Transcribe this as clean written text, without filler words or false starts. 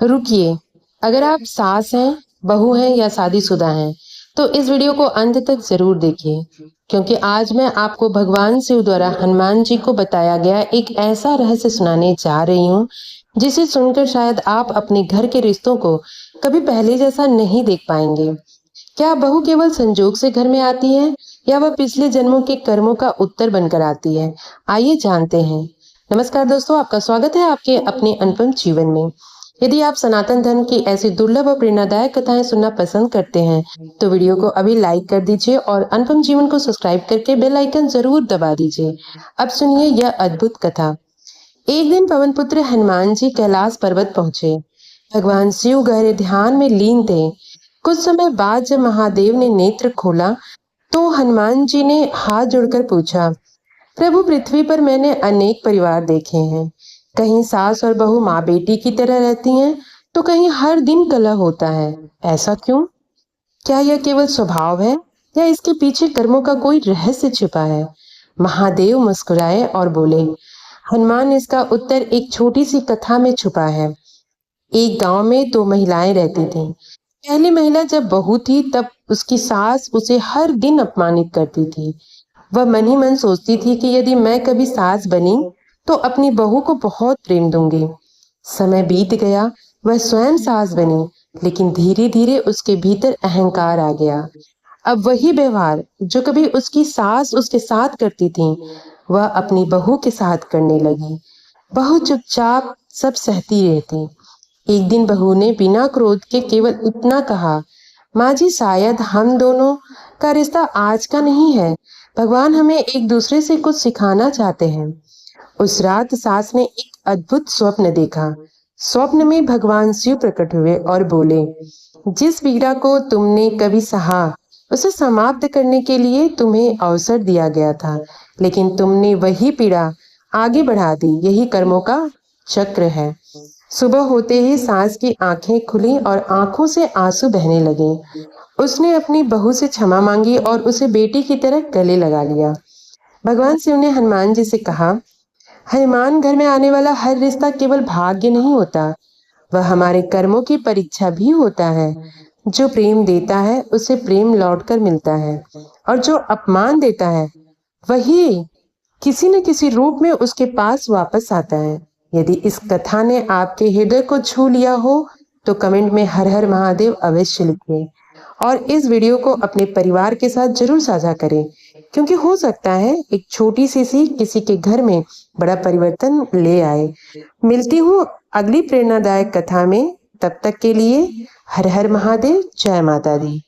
रुकिए, अगर आप सास हैं, बहू हैं या शादीशुदा हैं, तो इस वीडियो को अंत तक ज़रूर देखिए, क्योंकि आज मैं आपको भगवान शिव द्वारा हनुमान जी को बताया गया एक ऐसा रहस्य सुनाने जा रही हूँ, जिसे सुनकर शायद आप अपने घर के रिश्तों को कभी पहले जैसा नहीं देख पाएंगे। क्या बहू केवल संजोग से घर में आती है या वह पिछले जन्मों के कर्मों का उत्तर बनकर आती है? आइए जानते हैं। नमस्कार दोस्तों, आपका स्वागत है आपके अपने अनुपम जीवन में। यदि आप सनातन धर्म की ऐसी दुर्लभ और प्रेरणादायक कथाएं सुनना पसंद करते हैं, तो वीडियो को अभी लाइक कर दीजिए और अनुपम जीवन को सब्सक्राइब करके बेल आइकन जरूर दबा दीजिए। अब सुनिए यह अद्भुत कथा। एक दिन पवन पुत्र हनुमान जी कैलाश पर्वत पहुंचे। भगवान शिव गहरे ध्यान में लीन थे। कुछ समय बाद जब महादेव ने नेत्र खोला, तो हनुमान जी ने हाथ जोड़कर पूछा, प्रभु, पृथ्वी पर मैंने अनेक परिवार देखे हैं। कहीं सास और बहू माँ बेटी की तरह रहती हैं, तो कहीं हर दिन कलह होता है। ऐसा क्यों? क्या यह केवल स्वभाव है या इसके पीछे कर्मों का कोई रहस्य छिपा है? महादेव मुस्कुराए और बोले, हनुमान, इसका उत्तर एक छोटी सी कथा में छुपा है। एक गांव में दो महिलाएं रहती थीं। पहली महिला जब बहू थी, तब उसकी सास उसे हर दिन अपमानित करती थी। वह मन ही मन सोचती थी कि यदि मैं कभी सास बनी तो अपनी बहू को बहुत प्रेम दूंगी। समय बीत गया, वह स्वयं सास बनी, लेकिन धीरे धीरे उसके भीतर अहंकार आ गया। अब वही व्यवहार जो कभी उसकी सास उसके साथ करती थी, वह अपनी बहू के साथ करने लगी। बहू चुपचाप सब सहती रहती। एक दिन बहू ने बिना क्रोध के केवल इतना कहा, माँ जी, शायद हम दोनों का रिश्ता आज का नहीं है। भगवान हमें एक दूसरे से कुछ सिखाना चाहते हैं। उस रात सास ने एक अद्भुत स्वप्न देखा। स्वप्न में भगवान शिव प्रकट हुए और बोले, जिस पीड़ा को तुमने कभी सहा, उसे समाप्त करने के लिए तुम्हें अवसर दिया गया था, लेकिन तुमने वही पीड़ा आगे बढ़ा दी। यही कर्मों का चक्र है। सुबह होते ही सास की आंखें खुली और आंखों से आंसू बहने लगे। उसने अपनी बहू से क्षमा मांगी और उसे बेटी की तरह गले लगा लिया। भगवान शिव ने हनुमान जी से कहा, हनुमान, घर में आने वाला हर रिश्ता केवल भाग्य नहीं होता, वह हमारे कर्मों की परीक्षा भी होता है। जो प्रेम देता है उसे प्रेम लौटकर मिलता है, और जो अपमान देता है वही किसी न किसी रूप में उसके पास वापस आता है। यदि इस कथा ने आपके हृदय को छू लिया हो, तो कमेंट में हर हर महादेव अवश्य लिखें और इस वीडियो को अपने परिवार के साथ जरूर साझा करें, क्योंकि हो सकता है एक छोटी सी सीख किसी के घर में बड़ा परिवर्तन ले आए। मिलती हूँ अगली प्रेरणादायक कथा में। तब तक के लिए हर हर महादेव, जय माता दी।